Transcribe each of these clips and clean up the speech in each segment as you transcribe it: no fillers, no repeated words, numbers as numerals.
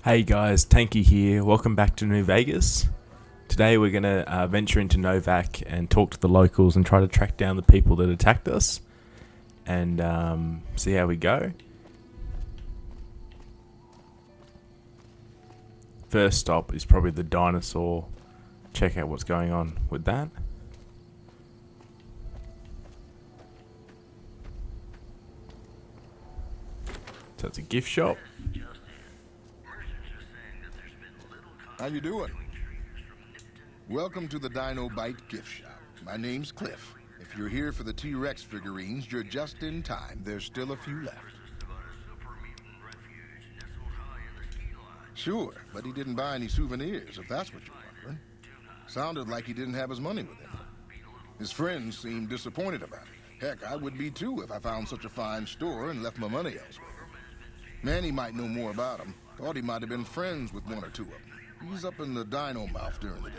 Hey guys, Tanky here. Welcome back to New Vegas. Today we're going to venture into Novac and talk to the locals and try to track down the people that attacked us and see how we go. First stop is probably the dinosaur. Check out what's going on with that. So it's a gift shop. How you doing? Welcome to the Dino Bite gift shop. My name's Cliff. If you're here for the T-Rex figurines, you're just in time. There's still a few left. Sure, but he didn't buy any souvenirs, if that's what you're wondering. Sounded like he didn't have his money with him. His friends seemed disappointed about it. Heck, I would be too if I found such a fine store and left my money elsewhere. Manny might know more about him. Thought he might have been friends with one or two of them. He's up in the dino mouth during the day.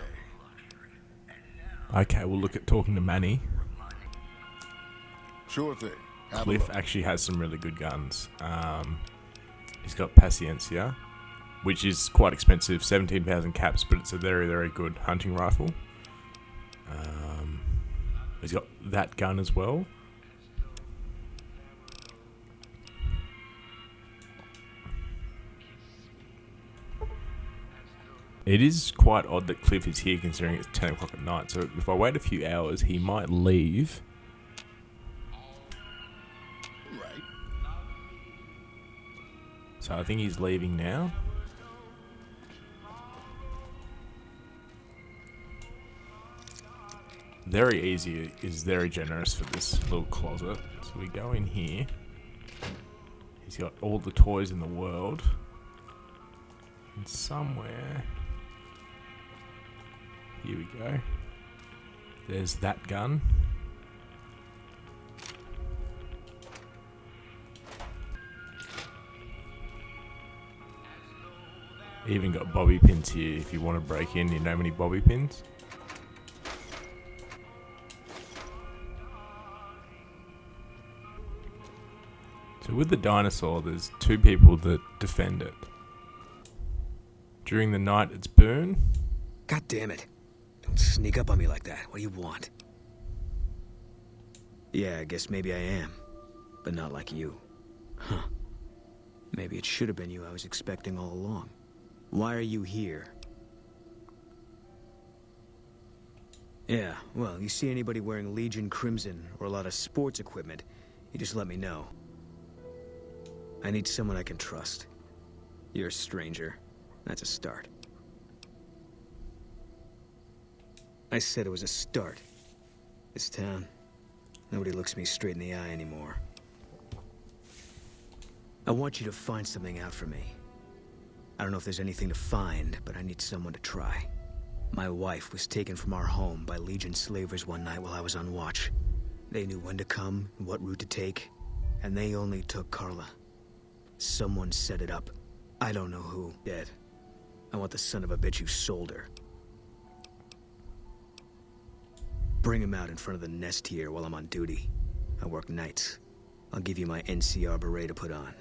Okay, we'll look at talking to Manny. Sure thing. Cliff actually has some really good guns. He's got Paciencia, which is quite expensive, 17,000 caps, but it's a very, very good hunting rifle. He's got that gun as well. It is quite odd that Cliff is here considering it's 10 o'clock at night, so if I wait a few hours, he might leave. Right. So I think he's leaving now. Very easy is very generous for this little closet. So we go in here. He's got all the toys in the world. And somewhere... Here we go. There's that gun. Even got bobby pins here if you want to break in. You know many bobby pins? So with the dinosaur, there's two people that defend it. During the night, it's Boone. God damn it. Don't sneak up on me like that. What do you want? Yeah, I guess maybe I am. But not like you. Huh. Maybe it should have been you I was expecting all along. Why are you here? Yeah, well, you see anybody wearing Legion Crimson or a lot of sports equipment, you just let me know. I need someone I can trust. You're a stranger. That's a start. I said it was a start. This town, nobody looks me straight in the eye anymore. I want you to find something out for me. I don't know if there's anything to find, but I need someone to try. My wife was taken from our home by Legion slavers one night while I was on watch. They knew when to come and what route to take, and they only took Carla. Someone set it up. I don't know who. Dead. I want the son of a bitch who sold her. Bring him out in front of the nest here while I'm on duty. I work nights. I'll give you my NCR beret to put on.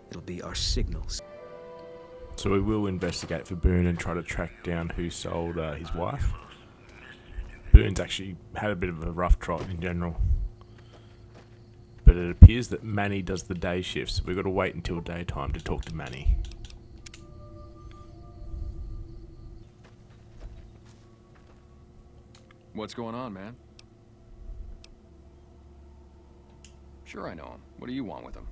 It'll be our signals. So we will investigate for Boone and try to track down who sold his wife. Boone's actually had a bit of a rough trot in general. But it appears that Manny does the day shifts. So we've got to wait until daytime to talk to Manny. What's going on, man? Sure I know him. What do you want with him?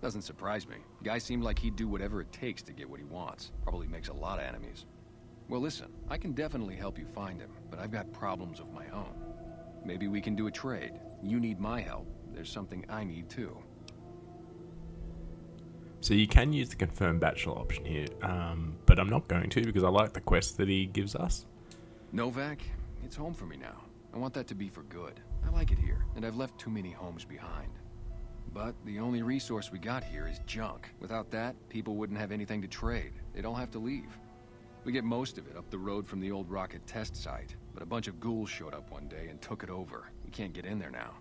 Doesn't surprise me. Guy seemed like he'd do whatever it takes to get what he wants. Probably makes a lot of enemies. Well, listen, I can definitely help you find him, but I've got problems of my own. Maybe we can do a trade. You need my help. There's something I need too. So you can use the confirmed bachelor option here, but I'm not going to because I like the quest that he gives us. Novac, it's home for me now. I want that to be for good. I like it here, and I've left too many homes behind. But the only resource we got here is junk. Without that, people wouldn't have anything to trade. They'd all have to leave. We get most of it up the road from the old rocket test site, but a bunch of ghouls showed up one day and took it over. We can't get in there now.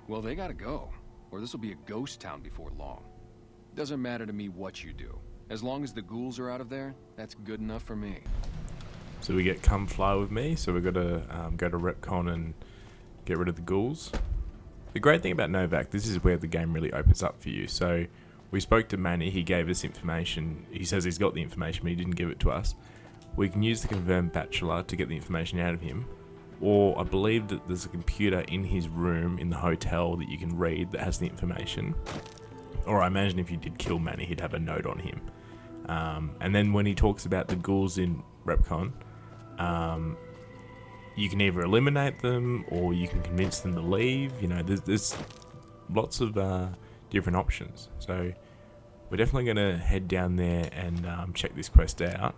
Well, they gotta go. or this will be a ghost town before long. Doesn't matter to me what you do. As long as the ghouls are out of there, that's good enough for me. So we get come fly with me, so we've got to go to REPCONN and get rid of the ghouls. The great thing about Novac, this is where the game really opens up for you. So we spoke to Manny, he gave us information. He says he's got the information, but he didn't give it to us. We can use the confirmed bachelor to get the information out of him. Or I believe that there's a computer in his room in the hotel that you can read that has the information. Or I imagine if you did kill Manny, he'd have a note on him. And then when he talks about the ghouls in REPCONN, you can either eliminate them or you can convince them to leave. You know, there's lots of different options. So we're definitely going to head down there and check this quest out.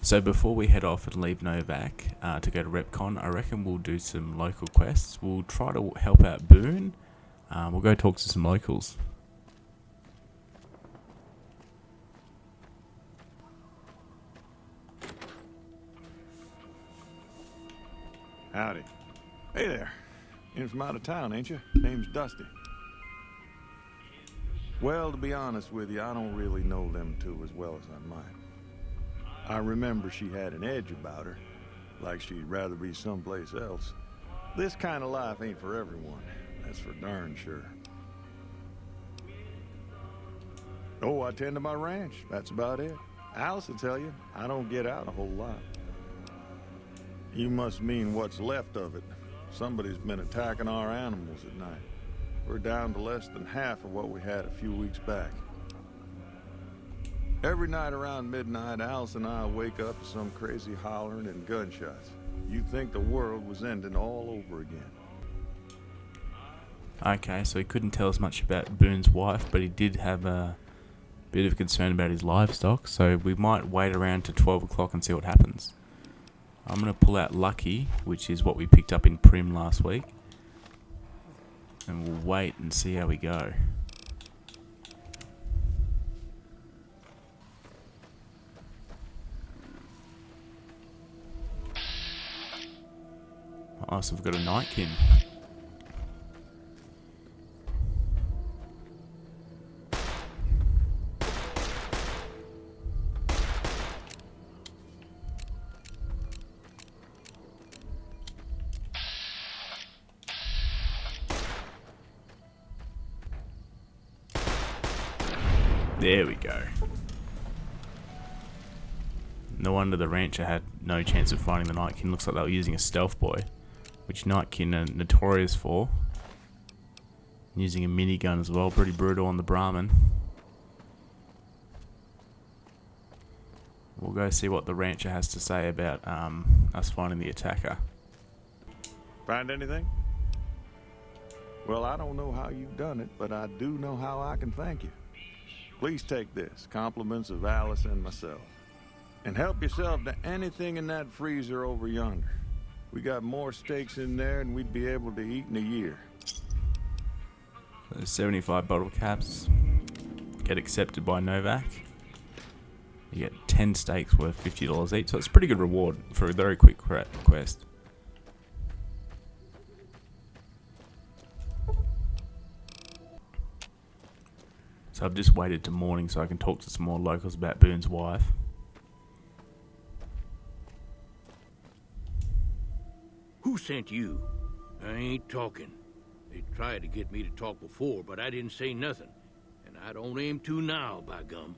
So before we head off and leave Novac to go to REPCONN, I reckon we'll do some local quests. We'll try to help out Boone. We'll go talk to some locals. Howdy. Hey there. In from out of town, ain't you? Name's Dusty. Well, to be honest with you, I don't really know them two as well as I might. I remember she had an edge about her, like she'd rather be someplace else. This kind of life ain't for everyone, that's for darn sure. Oh, I tend to my ranch, that's about it. Alice will tell you, I don't get out a whole lot. You must mean what's left of it. Somebody's been attacking our animals at night. We're down to less than half of what we had a few weeks back. Every night around midnight, Alice and I wake up to some crazy hollering and gunshots. You'd think the world was ending all over again. Okay, so he couldn't tell us much about Boone's wife, but he did have a bit of concern about his livestock, so we might wait around to 12 o'clock and see what happens. I'm going to pull out Lucky, which is what we picked up in Prim last week, and we'll wait and see how we go. Oh, so we've got a Nightkin. There we go. No wonder the rancher had no chance of finding the Nightkin. Looks like they were using a stealth boy, which Nightkin are notorious for. Using a minigun as well, pretty brutal on the Brahmin. We'll go see what the rancher has to say about us finding the attacker. Find anything? Well, I don't know how you've done it, but I do know how I can thank you. Please take this, compliments of Alice and myself. And help yourself to anything in that freezer over yonder. We got more steaks in there than we'd be able to eat in a year. Those 75 bottle caps get accepted by Novac. You get 10 steaks worth $50 each, so it's a pretty good reward for a very quick quest. So I've just waited till morning so I can talk to some more locals about Boone's wife. Who sent you? I ain't talking. They tried to get me to talk before, but I didn't say nothing. And I don't aim to now, by gum.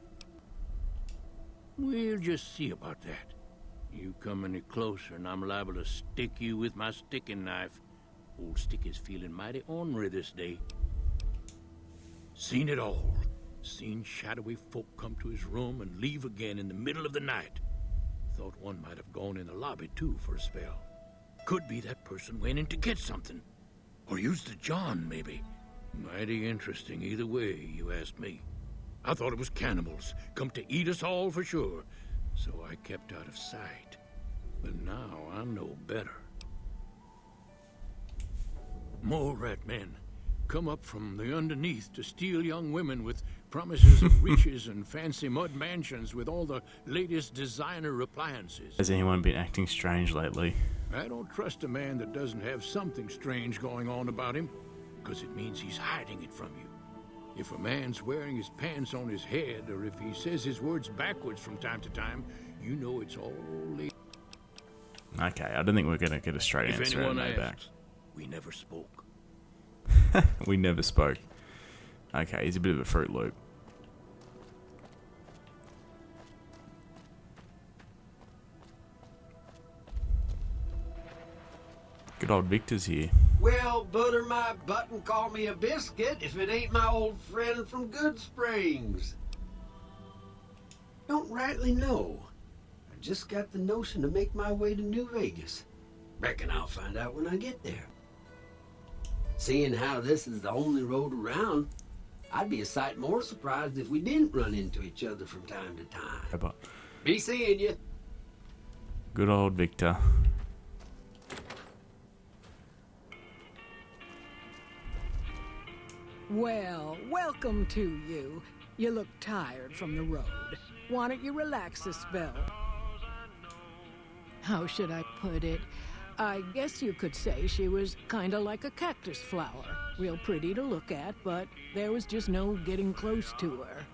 We'll just see about that. You come any closer and I'm liable to stick you with my sticking knife. Old Stick is feeling mighty ornery this day. Seen it all. Seen shadowy folk come to his room and leave again in the middle of the night. Thought one might have gone in the lobby too for a spell. Could be that person went in to get something. Or used the John, maybe. Mighty interesting either way, you ask me. I thought it was cannibals, come to eat us all for sure. So I kept out of sight. But now I know better. More rat men come up from the underneath to steal young women with promises of riches and fancy mud mansions with all the latest designer appliances. Has anyone been acting strange lately? I don't trust a man that doesn't have something strange going on about him. because it means he's hiding it from you. If a man's wearing his pants on his head, or if he says his words backwards from time to time, you know it's all Okay, I don't think we're going to get a straight If answer out of anyone Novac. asks, we never spoke. We never spoke. Okay, he's a bit of a Fruit Loop. Good old Victor's here. Well, butter my butt and call me a biscuit if it ain't my old friend from Good Springs. Don't rightly know. I just got the notion to make my way to New Vegas. Reckon I'll find out when I get there. Seeing how this is the only road around, I'd be a sight more surprised if we didn't run into each other from time to time. Be seeing you. Good old Victor. Well, welcome to you. You look tired from the road. Why don't you relax a spell? How should I put it? I guess you could say she was kinda like a cactus flower. Real pretty to look at, but there was just no getting close to her.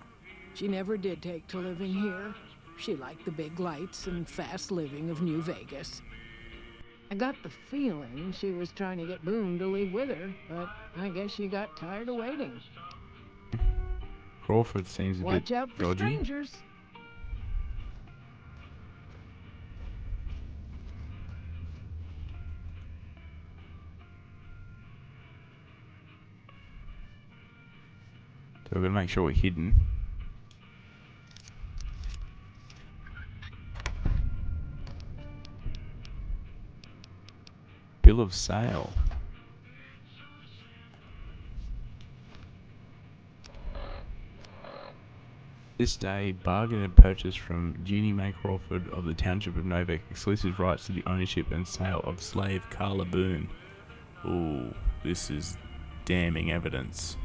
She never did take to living here. She liked the big lights and fast living of New Vegas. I got the feeling she was trying to get Boone to leave with her, but I guess she got tired of waiting. Crawford seems a Watch bit out for dodgy. strangers. So we're going to make sure we're hidden. Bill of sale. This day, bargain and purchase from Jeannie Mae Crawford of the Township of Novac exclusive rights to the ownership and sale of slave Carla Boone. Ooh, this is damning evidence.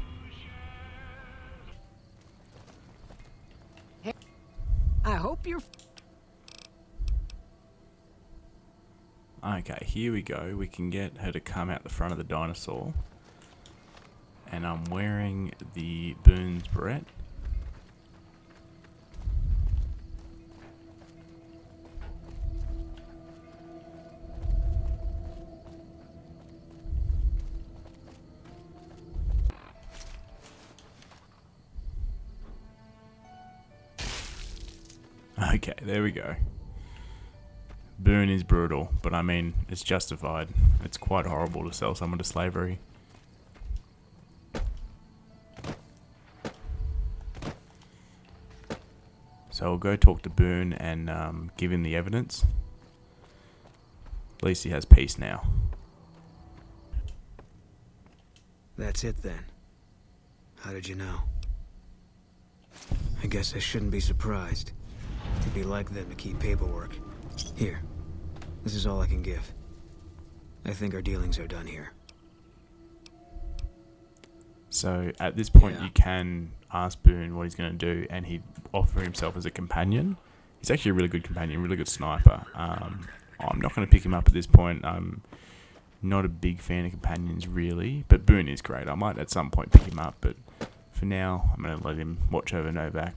I hope you're... Okay, here we go. We can get her to come out the front of the dinosaur. And I'm wearing the Boone's beret. Okay, there we go. Boone is brutal, but I mean, it's justified. It's quite horrible to sell someone to slavery. So I'll go talk to Boone and give him the evidence. At least he has peace now. That's it then. How did you know? I guess I shouldn't be surprised. It'd be like them to keep paperwork. Here. This is all I can give. I think our dealings are done here. So at this point, Yeah. you can ask Boone what he's going to do, and he'd offer himself as a companion. He's actually a really good companion, really good sniper. I'm not going to pick him up at this point. I'm not a big fan of companions, really, but Boone is great. I might at some point pick him up, but for now, I'm going to let him watch over Novac.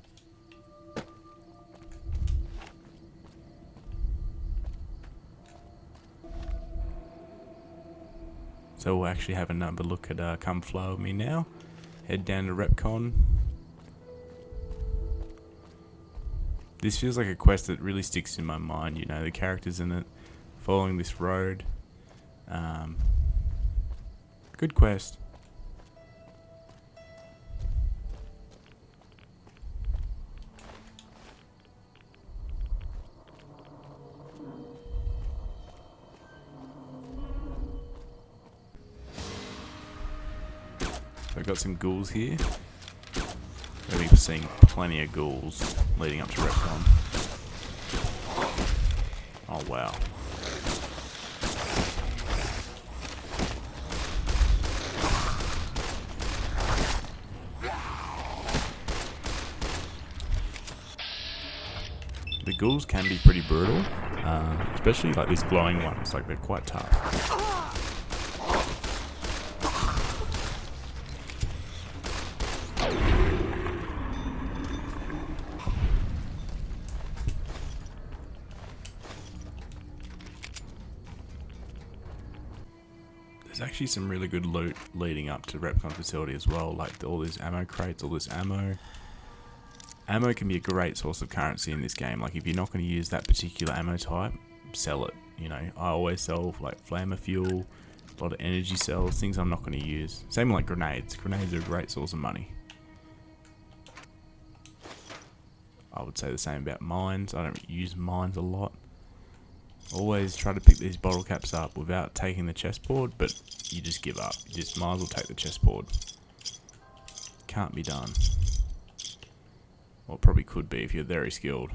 So we'll actually have another look at Come Fly With Me now. Head down to REPCONN. This feels like a quest that really sticks in my mind, you know, the characters in it, following this road. Good quest. I've got some ghouls here. We'll be seeing plenty of ghouls leading up to REPCONN. Oh wow. The ghouls can be pretty brutal, especially like these glowing ones, like they're quite tough. actually some really good loot leading up to REPCONN facility as well, like all these ammo crates, all this ammo. Ammo can be a great source of currency in this game. Like if you're not going to use that particular ammo type, sell it. You know, I always sell like flamer fuel, a lot of energy cells, things I'm not going to use. Same like grenades. Grenades are a great source of money. I would say the same about mines. I don't use mines a lot. Always try to pick these bottle caps up without taking the chessboard, but you just give up. You just might as well take the chessboard. Can't be done. Well, it probably could be if you're very skilled.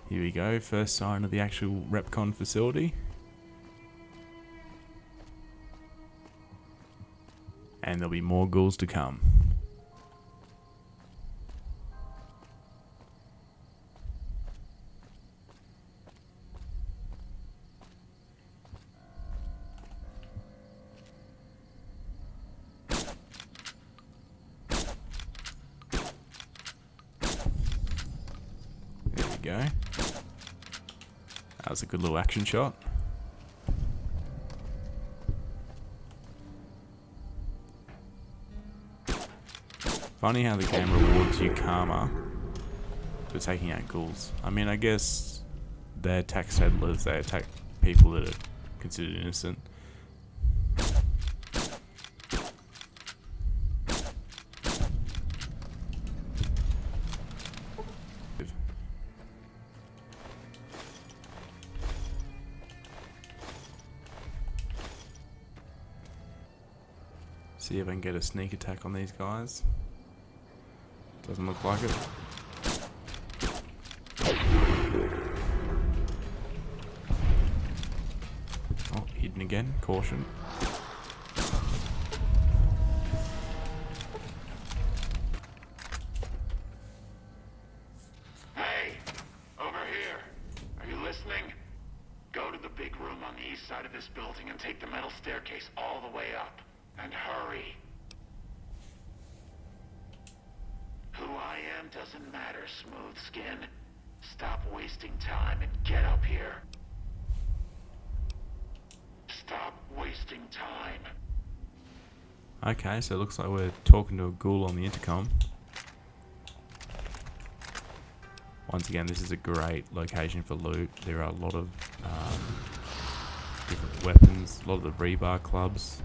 Here we go, first sign of the actual REPCONN facility. And there'll be more ghouls to come. There we go. That was a good little action shot. Funny how the game rewards you karma for taking out ghouls. I mean, I guess they attack settlers, they attack people that are considered innocent. See if I can get a sneak attack on these guys. Doesn't look like it. Oh, hidden again. Caution. Hey! Over here! Are you listening? Go to the big room on the east side of this building and take the metal staircase all the way up. And hurry. Who I am doesn't matter, Smooth Skin. Stop wasting time and get up here. Stop wasting time. Okay, so it looks like we're talking to a ghoul on the intercom. Once again, this is a great location for loot. There are a lot of different weapons, a lot of the rebar clubs.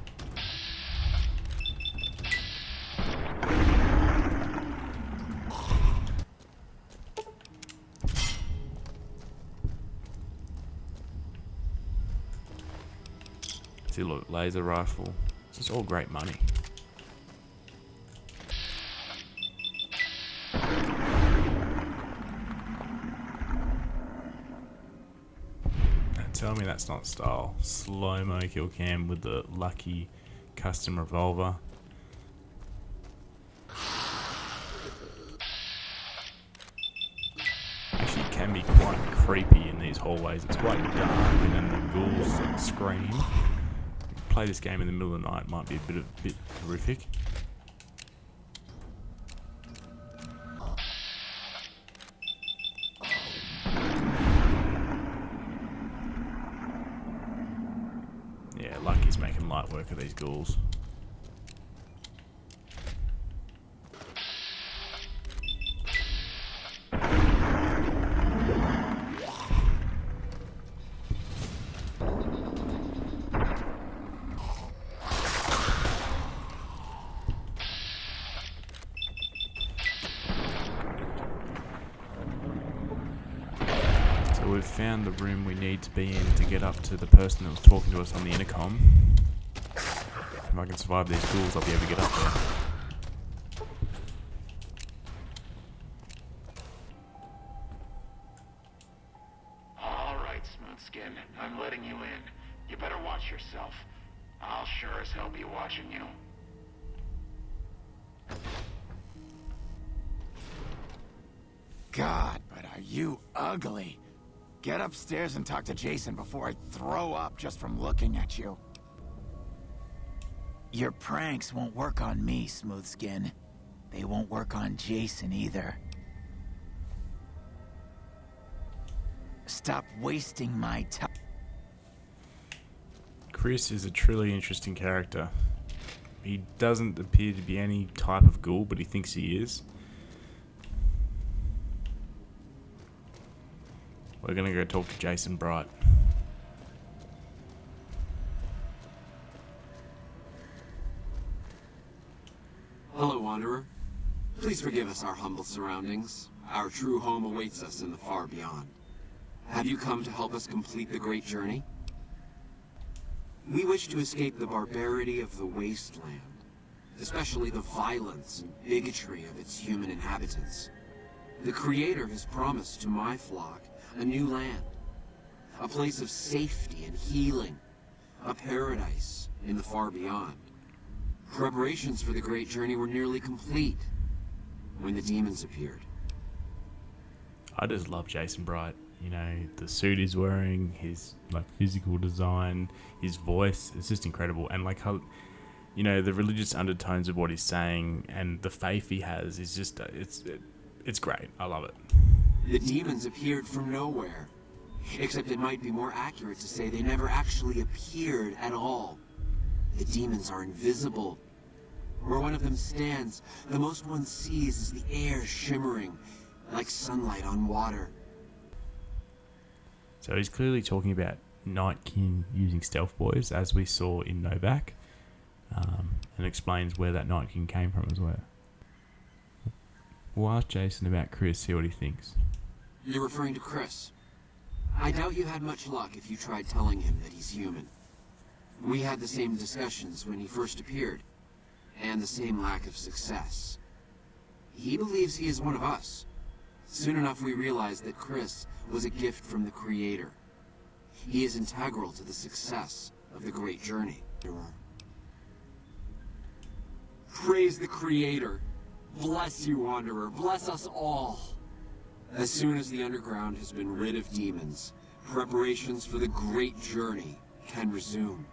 See, look, laser rifle. It's just all great money. Tell me that's not style. Slow-mo kill cam with the lucky custom revolver. Actually can be quite creepy in these hallways. It's quite dark and then the ghouls like, scream. Play this game in the middle of the night might be a bit horrific. Yeah, Lucky's making light work of these ghouls. We've found the room we need to be in to get up to the person that was talking to us on the intercom. If I can survive these ghouls, I'll be able to get up there. Alright, Smoothskin. I'm letting you in. You better watch yourself. I'll sure as hell be watching you. God, but are you ugly. Get upstairs and talk to Jason before I throw up just from looking at you. Your pranks won't work on me, Smoothskin. They won't work on Jason either. Stop wasting my time. Chris is a truly interesting character. He doesn't appear to be any type of ghoul, but he thinks he is. We're gonna go talk to Jason Bright. Hello, Wanderer. Please forgive us our humble surroundings. Our true home awaits us in the far beyond. Have you come to help us complete the great journey? We wish to escape the barbarity of the wasteland, especially the violence and bigotry of its human inhabitants. The Creator has promised to my flock a new land, a place of safety and healing, a paradise in the far beyond. Preparations for the great journey were nearly complete when the demons appeared. I just love Jason Bright. You know, the suit he's wearing, his like physical design, his voice, it's just incredible. And like how, you know, the religious undertones of what he's saying and the faith he has is just, it's great. I love it. The demons appeared from nowhere, except it might be more accurate to say they never actually appeared at all. The demons are invisible. Where one of them stands, the most one sees is the air shimmering like sunlight on water. So he's clearly talking about Nightkin using stealth boys, as we saw in Novac, and explains where that Nightkin came from as well. We'll ask Jason about Chris, see what he thinks. You're referring to Chris. I doubt you had much luck if you tried telling him that he's human. We had the same discussions when he first appeared, and the same lack of success. He believes he is one of us. Soon enough we realized that Chris was a gift from the Creator. He is integral to the success of the great journey. Praise the Creator. Bless you, Wanderer. Bless us all. As soon as the underground has been rid of demons, preparations for the great journey can resume.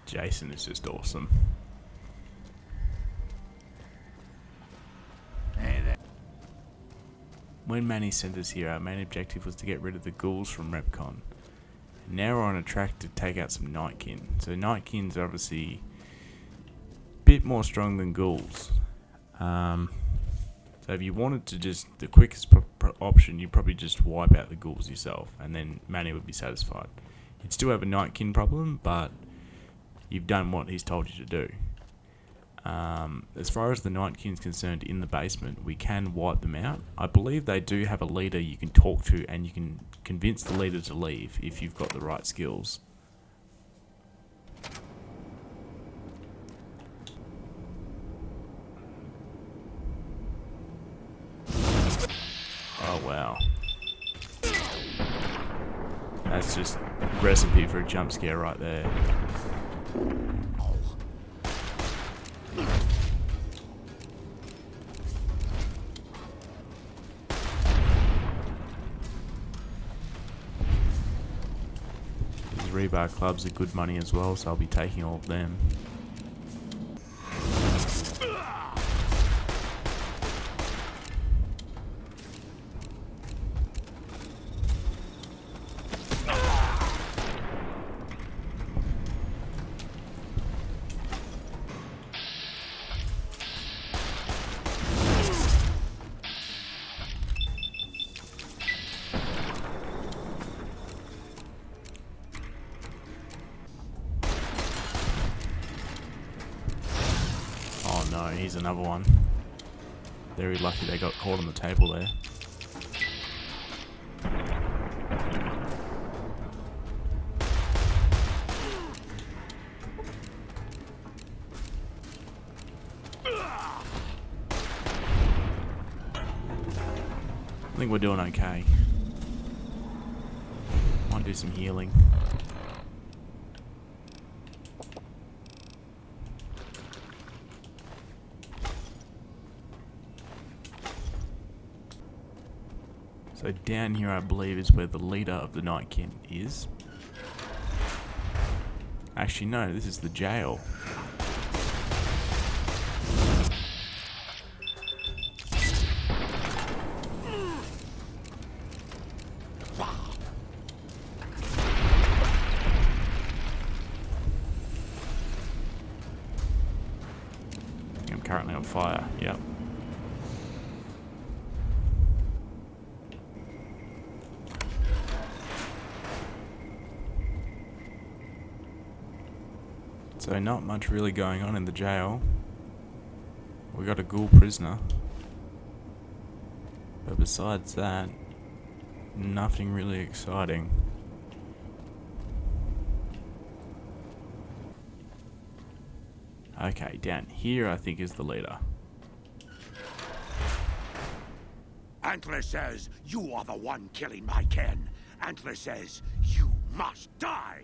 Jason is just awesome. Hey there. When Manny sent us here, our main objective was to get rid of the ghouls from REPCONN. Now we're on a track to take out some Nightkin. So Nightkin's are obviously a bit more strong than ghouls. So if you wanted to just, the quickest option, you'd probably just wipe out the ghouls yourself, and then Manny would be satisfied. You'd still have a Nightkin problem, but you've done what he's told you to do. As far as the Nightkin's concerned in the basement, we can wipe them out. I believe they do have a leader you can talk to, and you can convince the leader to leave if you've got the right skills. Oh wow. That's just recipe for a jump scare right there. These rebar clubs are good money as well, so I'll be taking all of them. Oh no, here's another one. Very lucky they got caught on the table there. I think we're doing okay. Might do some healing. So down here I believe is where the leader of the Nightkin is. Actually, no, this is the jail. I'm currently on fire, yep. So not much really going on in the jail. We got a ghoul prisoner. But besides that, nothing really exciting. Okay, down here I think is the leader. Antler says you are the one killing my kin. Antler says you must die.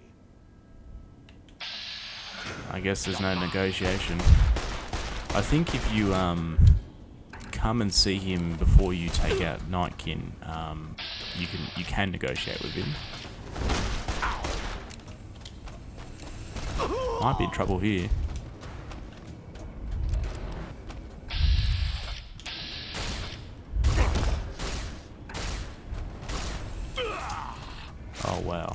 I guess there's no negotiation. I think if you come and see him before you take out Nightkin, you can negotiate with him. Might be in trouble here. Oh wow.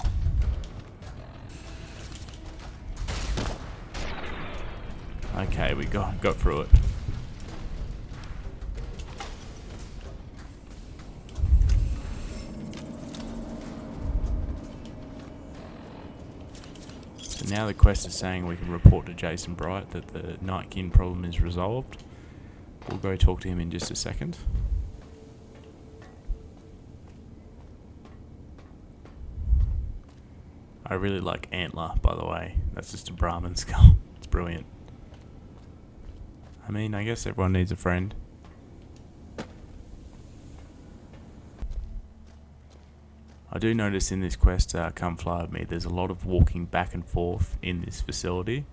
Okay, we got through it. So now the quest is saying we can report to Jason Bright that the Nightkin problem is resolved. We'll go talk to him in just a second. I really like Antler, by the way. That's just a Brahmin skull. It's brilliant. I mean, I guess everyone needs a friend. I do notice in this quest, Come Fly With Me, there's a lot of walking back and forth in this facility.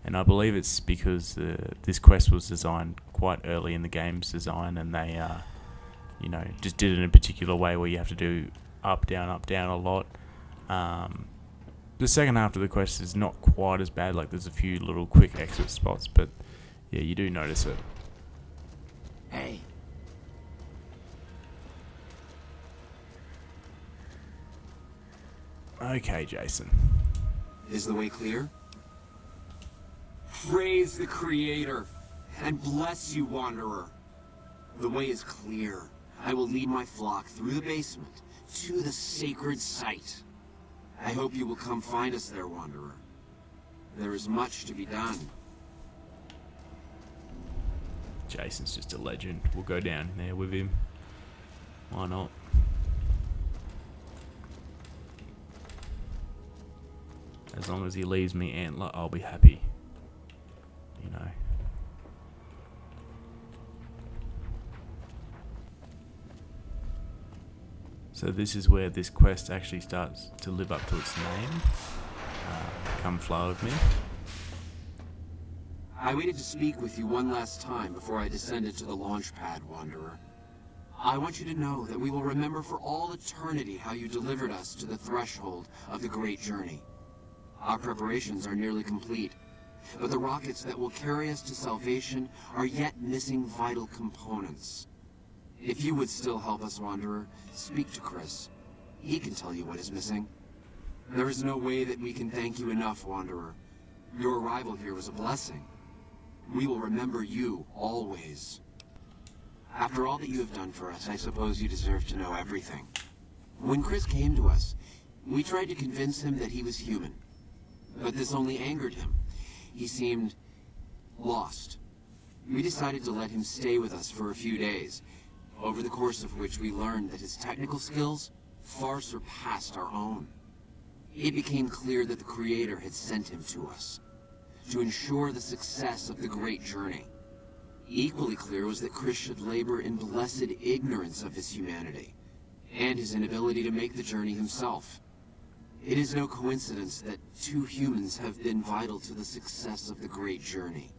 And I believe it's because this quest was designed quite early in the game's design, and they, just did it in a particular way where you have to do up, down a lot. The second half of the quest is not quite as bad, like there's a few little quick exit spots, but yeah, you do notice it. Hey. Okay, Jason. Is the way clear? Praise the Creator, and bless you, Wanderer. The way is clear. I will lead my flock through the basement to the sacred site. I hope you will come find us there, Wanderer. There is much to be done. Jason's just a legend. We'll go down there with him. Why not? As long as he leaves me Antler, I'll be happy. You know. So this is where this quest actually starts to live up to its name. Come Fly With Me. I waited to speak with you one last time before I descended to the launch pad, Wanderer. I want you to know that we will remember for all eternity how you delivered us to the threshold of the great journey. Our preparations are nearly complete, but the rockets that will carry us to salvation are yet missing vital components. If you would still help us, Wanderer, speak to Chris. He can tell you what is missing. There is no way that we can thank you enough, Wanderer. Your arrival here was a blessing. We will remember you always. After all that you have done for us, I suppose you deserve to know everything. When Chris came to us, we tried to convince him that he was human. But this only angered him. He seemed lost. We decided to let him stay with us for a few days, over the course of which we learned that his technical skills far surpassed our own. It became clear that the Creator had sent him to us to ensure the success of the great journey. Equally clear was that Chris should labor in blessed ignorance of his humanity and his inability to make the journey himself. It is no coincidence that two humans have been vital to the success of the great journey.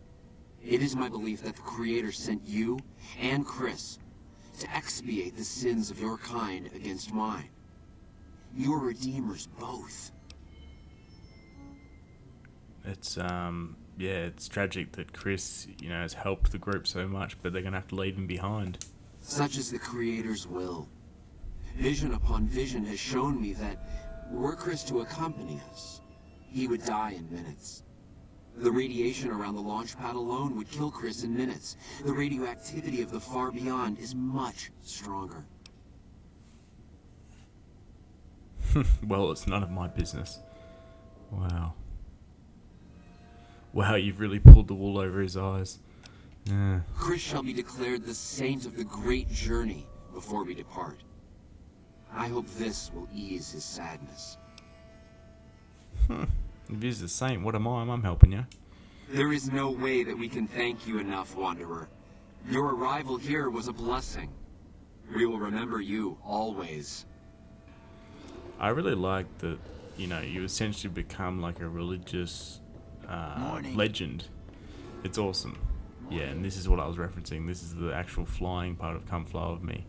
It is my belief that the Creator sent you and Chris to expiate the sins of your kind against mine. You are redeemers both. It's yeah, it's tragic that Chris, has helped the group so much, but they're gonna have to leave him behind. Such is the Creator's will. Vision upon vision has shown me that were Chris to accompany us, he would die in minutes. The radiation around the launch pad alone would kill Chris in minutes. The radioactivity of the far beyond is much stronger. Well, it's none of my business. Wow. Wow, you've really pulled the wool over his eyes. Yeah. Chris shall be declared the saint of the great journey before we depart. I hope this will ease his sadness. If he's the saint, what am I? I'm helping you. There is no way that we can thank you enough, Wanderer. Your arrival here was a blessing. We will remember you always. I really like that, you essentially become like a religious legend. It's awesome. Yeah, and this is what I was referencing. This is the actual flying part of Come Fly With Me.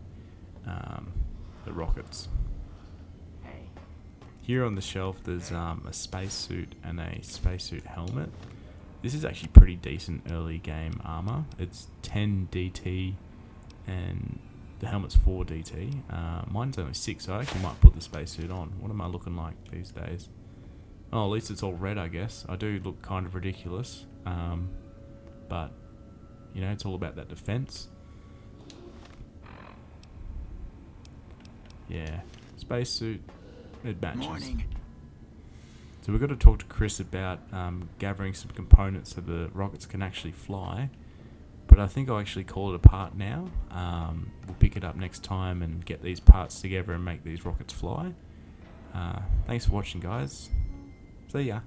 The rockets. Here on the shelf there's a spacesuit and a spacesuit helmet. This is actually pretty decent early game armor. It's 10 DT and the helmet's 4 DT. Mine's only 6, so I actually might put the spacesuit on. What am I looking like these days? Oh, at least it's all red, I guess. I do look kind of ridiculous. But, it's all about that defense. Yeah, spacesuit, it matches. Morning. So we've got to talk to Chris about gathering some components so the rockets can actually fly. But I think I'll actually call it a part now. We'll pick it up next time and get these parts together and make these rockets fly. Thanks for watching, guys. See ya.